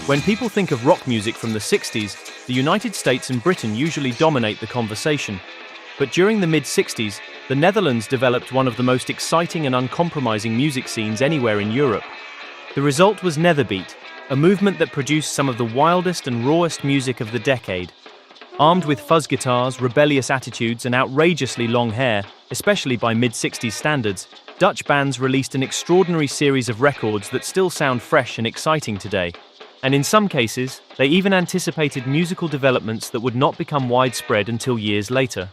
When people think of rock music from the 60s, the United States and Britain usually dominate the conversation. But during the mid-60s, the Netherlands developed one of the most exciting and uncompromising music scenes anywhere in Europe. The result was Nederbeat, a movement that produced some of the wildest and rawest music of the decade. Armed with fuzz guitars, rebellious attitudes, and outrageously long hair, especially by mid-60s standards, Dutch bands released an extraordinary series of records that still sound fresh and exciting today. And in some cases, they even anticipated musical developments that would not become widespread until years later.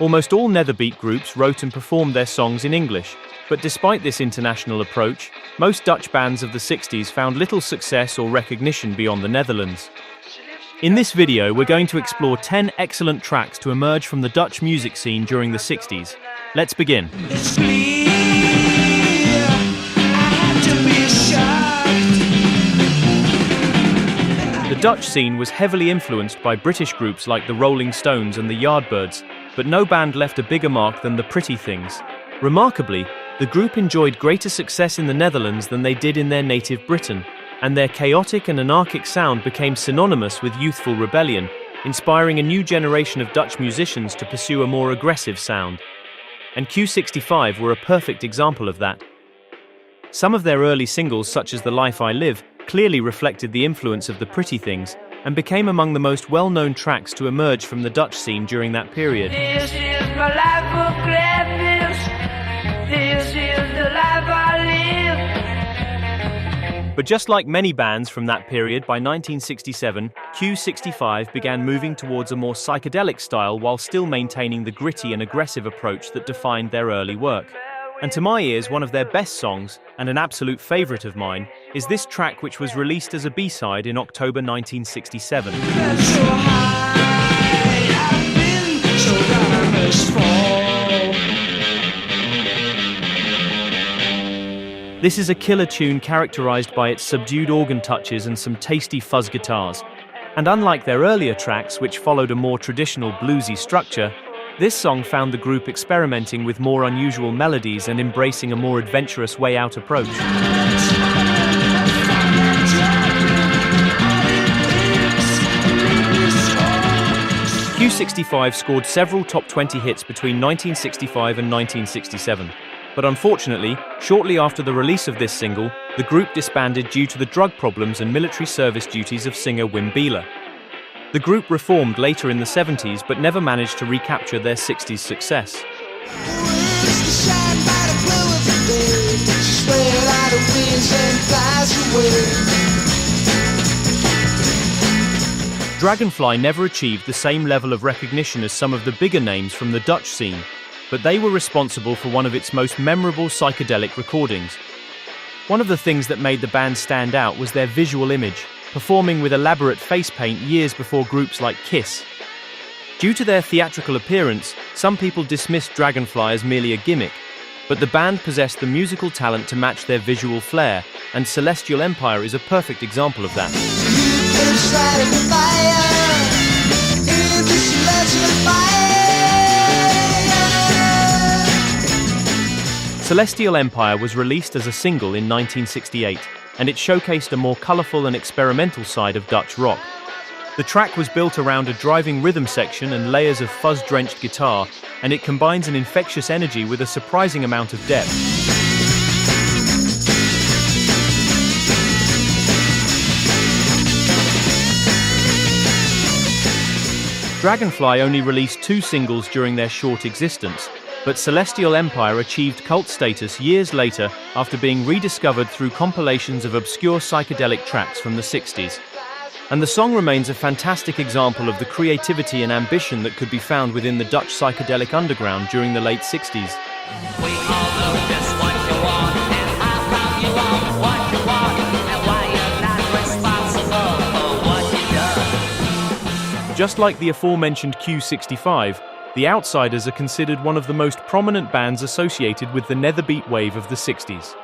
Almost all Nederbeat groups wrote and performed their songs in English, but despite this international approach, most Dutch bands of the 60s found little success or recognition beyond the Netherlands. In this video, we're going to explore 10 excellent tracks to emerge from the Dutch music scene during the 60s. Let's begin. The Dutch scene was heavily influenced by British groups like the Rolling Stones and the Yardbirds, but no band left a bigger mark than the Pretty Things. Remarkably, the group enjoyed greater success in the Netherlands than they did in their native Britain, and their chaotic and anarchic sound became synonymous with youthful rebellion, inspiring a new generation of Dutch musicians to pursue a more aggressive sound. And Q65 were a perfect example of that. Some of their early singles, such as The Life I Live, clearly reflected the influence of the Pretty Things and became among the most well-known tracks to emerge from the Dutch scene during that period. This is my life of gladness. This is the life I live. But just like many bands from that period, by 1967, Q65 began moving towards a more psychedelic style while still maintaining the gritty and aggressive approach that defined their early work. And to my ears, one of their best songs, and an absolute favorite of mine, is this track, which was released as a B-side in October 1967. This is a killer tune characterized by its subdued organ touches and some tasty fuzz guitars. And unlike their earlier tracks, which followed a more traditional bluesy structure, this song found the group experimenting with more unusual melodies and embracing a more adventurous way-out approach. Q65 scored several top 20 hits between 1965 and 1967. But unfortunately, shortly after the release of this single, the group disbanded due to the drug problems and military service duties of singer Wim Bieler. The group reformed later in the 70s but never managed to recapture their 60s success. Dragonfly never achieved the same level of recognition as some of the bigger names from the Dutch scene, but they were responsible for one of its most memorable psychedelic recordings. One of the things that made the band stand out was their visual image, performing with elaborate face paint years before groups like Kiss. Due to their theatrical appearance, some people dismissed Dragonfly as merely a gimmick, but the band possessed the musical talent to match their visual flair, and Celestial Empire is a perfect example of that. Celestial Empire was released as a single in 1968, and it showcased a more colourful and experimental side of Dutch rock. The track was built around a driving rhythm section and layers of fuzz-drenched guitar, and it combines an infectious energy with a surprising amount of depth. Dragonfly only released 2 singles during their short existence, but Celestial Empire achieved cult status years later after being rediscovered through compilations of obscure psychedelic tracks from the 60s. And the song remains a fantastic example of the creativity and ambition that could be found within the Dutch psychedelic underground during the late 60s. We all know just what you want, and how come you want what you want, and why you're not responsible for what you do. Just like the aforementioned Q65, the Outsiders are considered one of the most prominent bands associated with the Nederbeat wave of the 60s.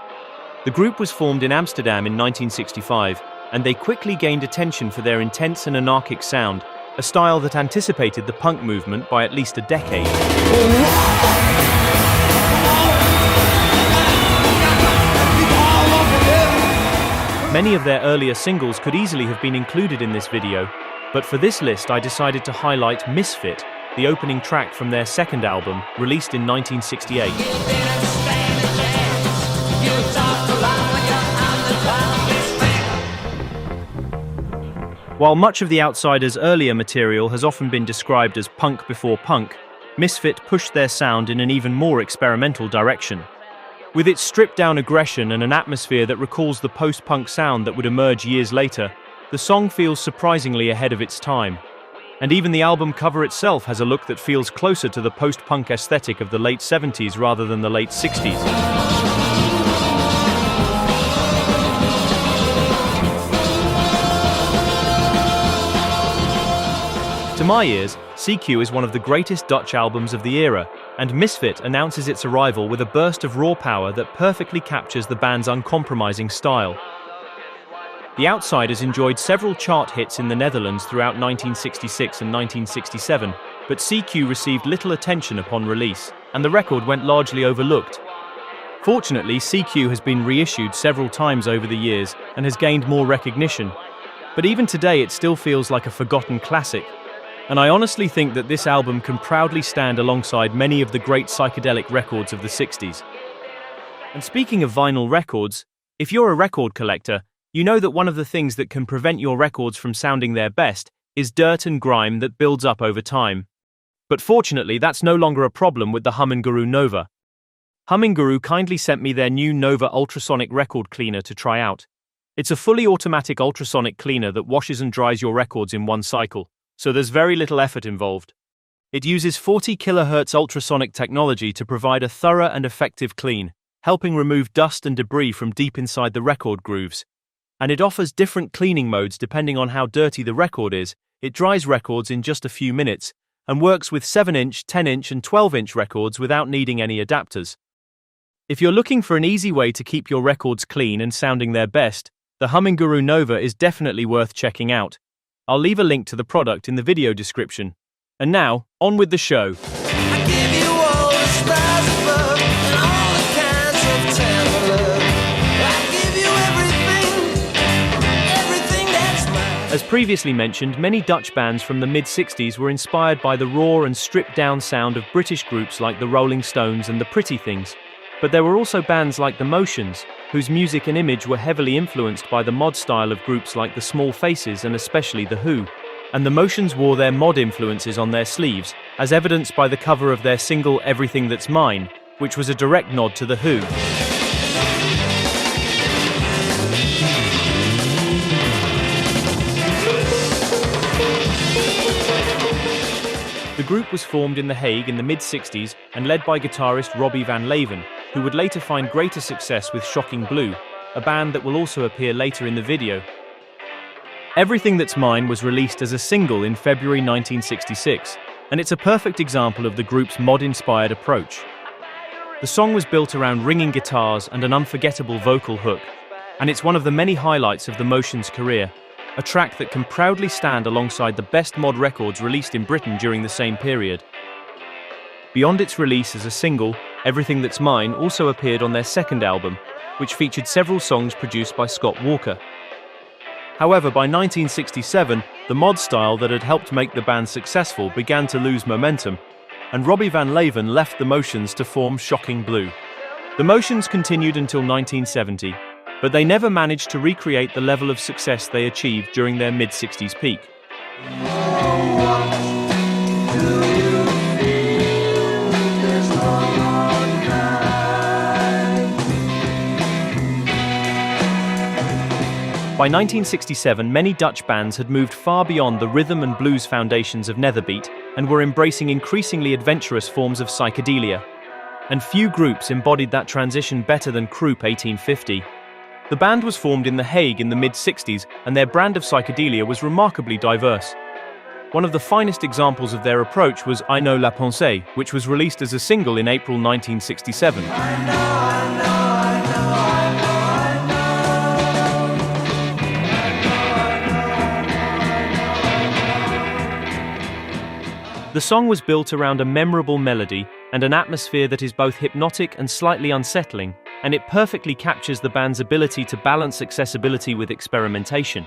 The group was formed in Amsterdam in 1965, and they quickly gained attention for their intense and anarchic sound, a style that anticipated the punk movement by at least a decade. Many of their earlier singles could easily have been included in this video, but for this list I decided to highlight Misfit, the opening track from their second album, released in 1968. While much of The Outsiders' earlier material has often been described as punk before punk, Misfit pushed their sound in an even more experimental direction. With its stripped-down aggression and an atmosphere that recalls the post-punk sound that would emerge years later, the song feels surprisingly ahead of its time. And even the album cover itself has a look that feels closer to the post-punk aesthetic of the late 70s rather than the late 60s. To my ears, CQ is one of the greatest Dutch albums of the era, and Misfit announces its arrival with a burst of raw power that perfectly captures the band's uncompromising style. The Outsiders enjoyed several chart hits in the Netherlands throughout 1966 and 1967, but CQ received little attention upon release, and the record went largely overlooked. Fortunately, CQ has been reissued several times over the years and has gained more recognition, but even today it still feels like a forgotten classic. And I honestly think that this album can proudly stand alongside many of the great psychedelic records of the 60s. And speaking of vinyl records, if you're a record collector, you know that one of the things that can prevent your records from sounding their best is dirt and grime that builds up over time. But fortunately, that's no longer a problem with the Humminguru Nova. Humminguru kindly sent me their new Nova ultrasonic record cleaner to try out. It's a fully automatic ultrasonic cleaner that washes and dries your records in one cycle, so there's very little effort involved. It uses 40 kHz ultrasonic technology to provide a thorough and effective clean, helping remove dust and debris from deep inside the record grooves. And it offers different cleaning modes depending on how dirty the record is. It dries records in just a few minutes, and works with 7-inch, 10-inch and 12-inch records without needing any adapters. If you're looking for an easy way to keep your records clean and sounding their best, the Humminguru Nova is definitely worth checking out. I'll leave a link to the product in the video description. And now, on with the show. I give you all the stars above and all the kinds of tender love. I give you everything that's mine. As previously mentioned, many Dutch bands from the mid-60s were inspired by the raw and stripped-down sound of British groups like the Rolling Stones and the Pretty Things. But there were also bands like the Motions, whose music and image were heavily influenced by the mod style of groups like the Small Faces and especially the Who. And the Motions wore their mod influences on their sleeves, as evidenced by the cover of their single Everything That's Mine, which was a direct nod to the Who. The group was formed in The Hague in the mid-60s and led by guitarist Robbie Van Leeuwen, who would later find greater success with Shocking Blue, a band that will also appear later in the video. Everything That's Mine was released as a single in February 1966, and it's a perfect example of the group's mod-inspired approach. The song was built around ringing guitars and an unforgettable vocal hook, and it's one of the many highlights of the Motions' career, a track that can proudly stand alongside the best mod records released in Britain during the same period. Beyond its release as a single, Everything That's Mine also appeared on their second album, which featured several songs produced by Scott Walker. However, by 1967, the mod style that had helped make the band successful began to lose momentum, and Robbie Van Leeuwen left the Motions to form Shocking Blue. The Motions continued until 1970, but they never managed to recreate the level of success they achieved during their mid-60s peak. By 1967, many Dutch bands had moved far beyond the rhythm and blues foundations of Nederbeat and were embracing increasingly adventurous forms of psychedelia. And few groups embodied that transition better than Krupp 1850. The band was formed in The Hague in the mid-60s, and their brand of psychedelia was remarkably diverse. One of the finest examples of their approach was I Know La Pensée, which was released as a single in April 1967. The song was built around a memorable melody and an atmosphere that is both hypnotic and slightly unsettling, and it perfectly captures the band's ability to balance accessibility with experimentation.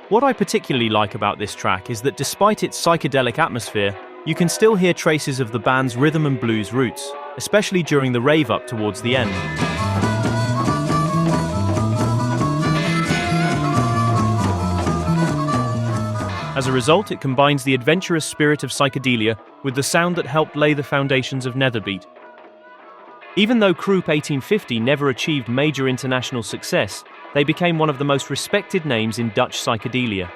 What I particularly like about this track is that despite its psychedelic atmosphere, you can still hear traces of the band's rhythm and blues roots, especially during the rave up towards the end. As a result, it combines the adventurous spirit of psychedelia with the sound that helped lay the foundations of Nederbeat. Even though Groep 1850 never achieved major international success, they became one of the most respected names in Dutch psychedelia.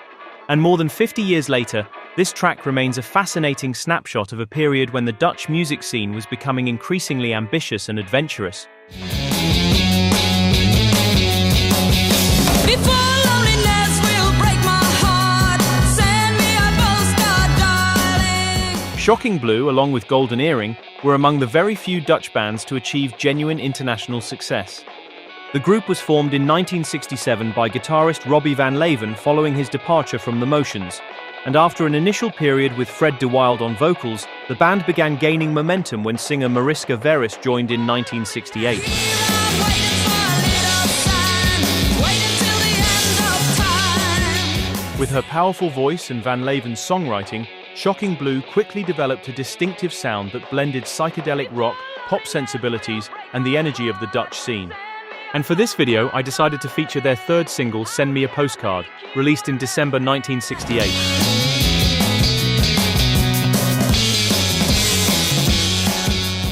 And more than 50 years later, this track remains a fascinating snapshot of a period when the Dutch music scene was becoming increasingly ambitious and adventurous. Shocking Blue, along with Golden Earring, were among the very few Dutch bands to achieve genuine international success. The group was formed in 1967 by guitarist Robbie Van Leeuwen following his departure from The Motions, and after an initial period with Fred de Wilde on vocals, the band began gaining momentum when singer Mariska Veris joined in 1968. With her powerful voice and Van Leeuwen's songwriting, Shocking Blue quickly developed a distinctive sound that blended psychedelic rock, pop sensibilities, and the energy of the Dutch scene. And for this video, I decided to feature their third single, Send Me a Postcard, released in December 1968.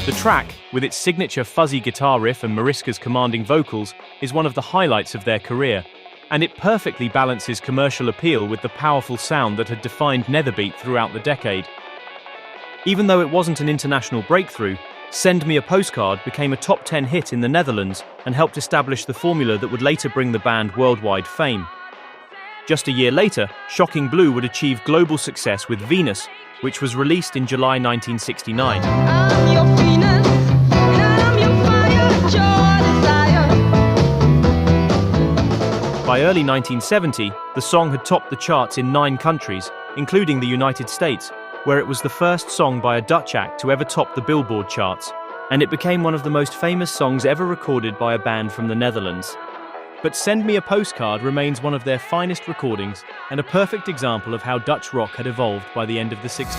The track, with its signature fuzzy guitar riff and Mariska's commanding vocals, is one of the highlights of their career, and it perfectly balances commercial appeal with the powerful sound that had defined Nederbeat throughout the decade. Even though it wasn't an international breakthrough, Send Me a Postcard became a top 10 hit in the Netherlands and helped establish the formula that would later bring the band worldwide fame. Just a year later, Shocking Blue would achieve global success with Venus, which was released in July 1969. I'm your Venus, and I'm your fire, your desire. By early 1970, the song had topped the charts in 9 countries, including the United States, where it was the first song by a Dutch act to ever top the Billboard charts, and it became one of the most famous songs ever recorded by a band from the Netherlands. But Send Me a Postcard remains one of their finest recordings and a perfect example of how Dutch rock had evolved by the end of the 60s.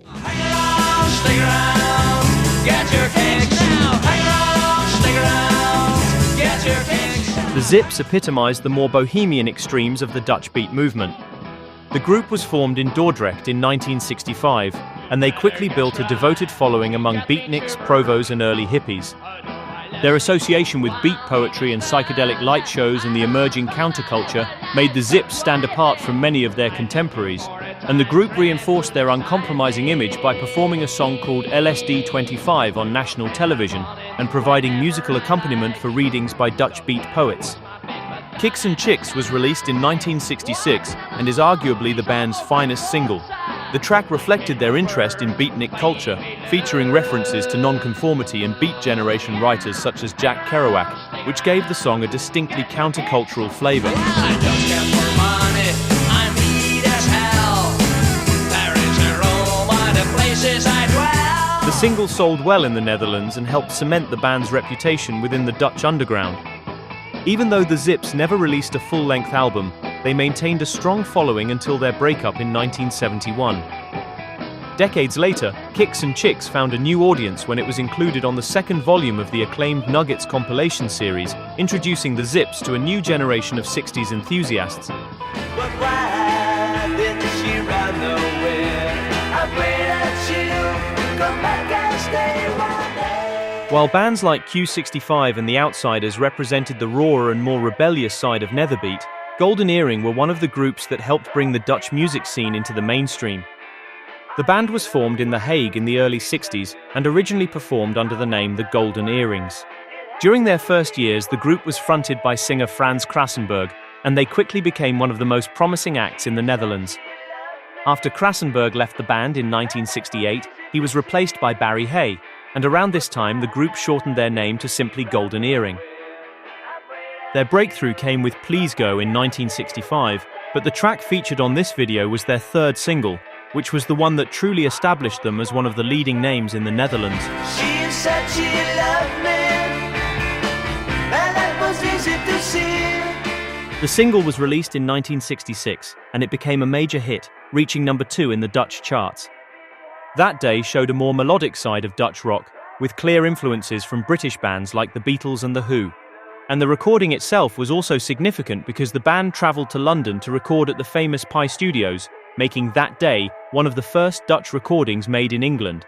Hang around, stick around, get your kicks now. Hang around, stick around, get your kicks now. The Zips epitomized the more bohemian extremes of the Dutch beat movement. The group was formed in Dordrecht in 1965, and they quickly built a devoted following among beatniks, provos, and early hippies. Their association with beat poetry and psychedelic light shows in the emerging counterculture made the Zips stand apart from many of their contemporaries, and the group reinforced their uncompromising image by performing a song called LSD 25 on national television and providing musical accompaniment for readings by Dutch beat poets. Kicks and Chicks was released in 1966 and is arguably the band's finest single. The track reflected their interest in beatnik culture, featuring references to nonconformity and beat generation writers such as Jack Kerouac, which gave the song a distinctly countercultural flavor. I don't care for money, I'm neat as hell. Paris and Rome are the places I dwell. The single sold well in the Netherlands and helped cement the band's reputation within the Dutch underground. Even though the Zips never released a full-length album, they maintained a strong following until their breakup in 1971. Decades later, Kicks and Chicks found a new audience when it was included on the second volume of the acclaimed Nuggets compilation series, introducing the Zips to a new generation of 60s enthusiasts. But why didn't she run away? I pray that she'll come back and stay one day. While bands like Q65 and The Outsiders represented the rawer and more rebellious side of Nederbeat, Golden Earring were one of the groups that helped bring the Dutch music scene into the mainstream. The band was formed in The Hague in the early 60s and originally performed under the name The Golden Earrings. During their first years, the group was fronted by singer Frans Krassenberg, and they quickly became one of the most promising acts in the Netherlands. After Krassenberg left the band in 1968, he was replaced by Barry Hay, and around this time the group shortened their name to simply Golden Earring. Their breakthrough came with Please Go in 1965, but the track featured on this video was their third single, which was the one that truly established them as one of the leading names in the Netherlands. She said she loved me, and that was easy to see. The single was released in 1966, and it became a major hit, reaching number 2 in the Dutch charts. That day showed a more melodic side of Dutch rock, with clear influences from British bands like the Beatles and The Who. And the recording itself was also significant because the band travelled to London to record at the famous Pi Studios, making that day one of the first Dutch recordings made in England.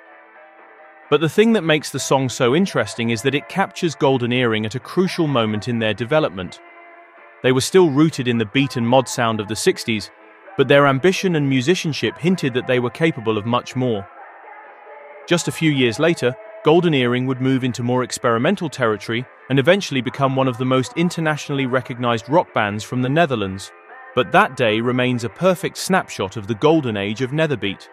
But the thing that makes the song so interesting is that it captures Golden Earring at a crucial moment in their development. They were still rooted in the beat and mod sound of the 60s, but their ambition and musicianship hinted that they were capable of much more. Just a few years later, Golden Earring would move into more experimental territory and eventually become one of the most internationally recognized rock bands from the Netherlands. But that day remains a perfect snapshot of the golden age of Nederbeat.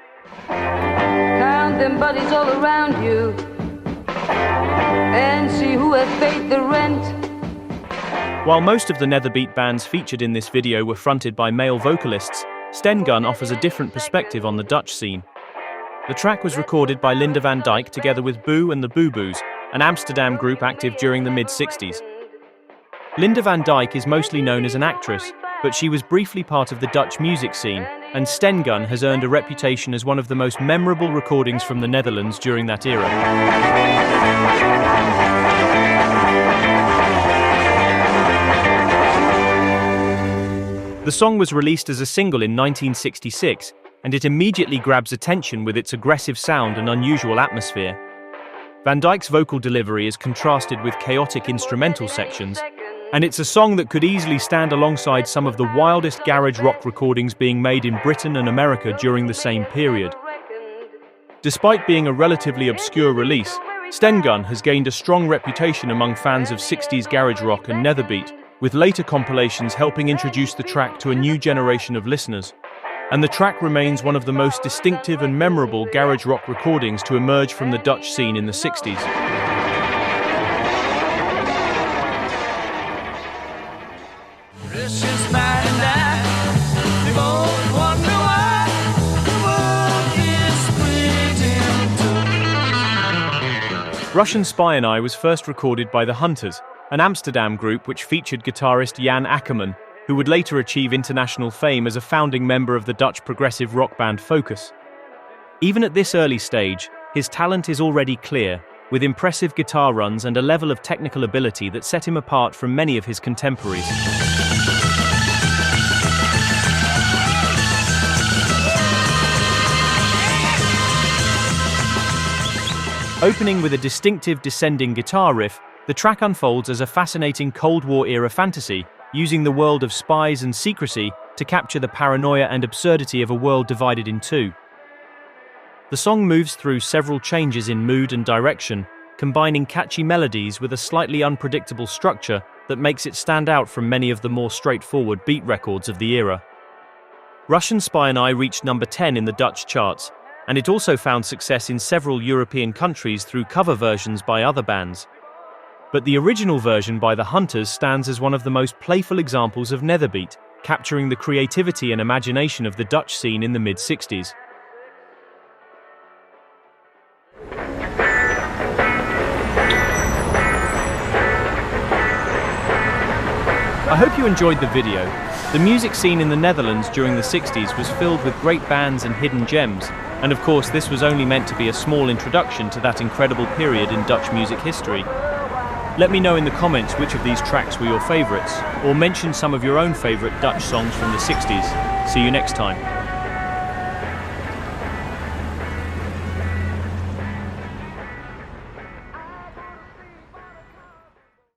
Count them buddies all around you and see who has paid the rent. While most of the Nederbeat bands featured in this video were fronted by male vocalists, Stengun offers a different perspective on the Dutch scene. The track was recorded by Linda van Dijk together with Boo and the Boo Boos, an Amsterdam group active during the mid-60s. Linda van Dijk is mostly known as an actress, but she was briefly part of the Dutch music scene, and Stengun has earned a reputation as one of the most memorable recordings from the Netherlands during that era. The song was released as a single in 1966, and it immediately grabs attention with its aggressive sound and unusual atmosphere. Van Dijk's vocal delivery is contrasted with chaotic instrumental sections, and it's a song that could easily stand alongside some of the wildest garage rock recordings being made in Britain and America during the same period. Despite being a relatively obscure release, Stengun has gained a strong reputation among fans of 60s garage rock and Nederbeat, with later compilations helping introduce the track to a new generation of listeners. And the track remains one of the most distinctive and memorable garage rock recordings to emerge from the Dutch scene in the 60s. Russian Spy and I was first recorded by The Hunters, an Amsterdam group which featured guitarist Jan Akkerman, who would later achieve international fame as a founding member of the Dutch progressive rock band Focus. Even at this early stage, his talent is already clear, with impressive guitar runs and a level of technical ability that set him apart from many of his contemporaries. Opening with a distinctive descending guitar riff, the track unfolds as a fascinating Cold War-era fantasy, using the world of spies and secrecy to capture the paranoia and absurdity of a world divided in two. The song moves through several changes in mood and direction, combining catchy melodies with a slightly unpredictable structure that makes it stand out from many of the more straightforward beat records of the era. Russian Spy and I reached number 10 in the Dutch charts, and it also found success in several European countries through cover versions by other bands. But the original version by The Hunters stands as one of the most playful examples of Nederbeat, capturing the creativity and imagination of the Dutch scene in the mid-60s. I hope you enjoyed the video. The music scene in the Netherlands during the 60s was filled with great bands and hidden gems, and of course this was only meant to be a small introduction to that incredible period in Dutch music history. Let me know in the comments which of these tracks were your favourites, or mention some of your own favourite Dutch songs from the 60s. See you next time.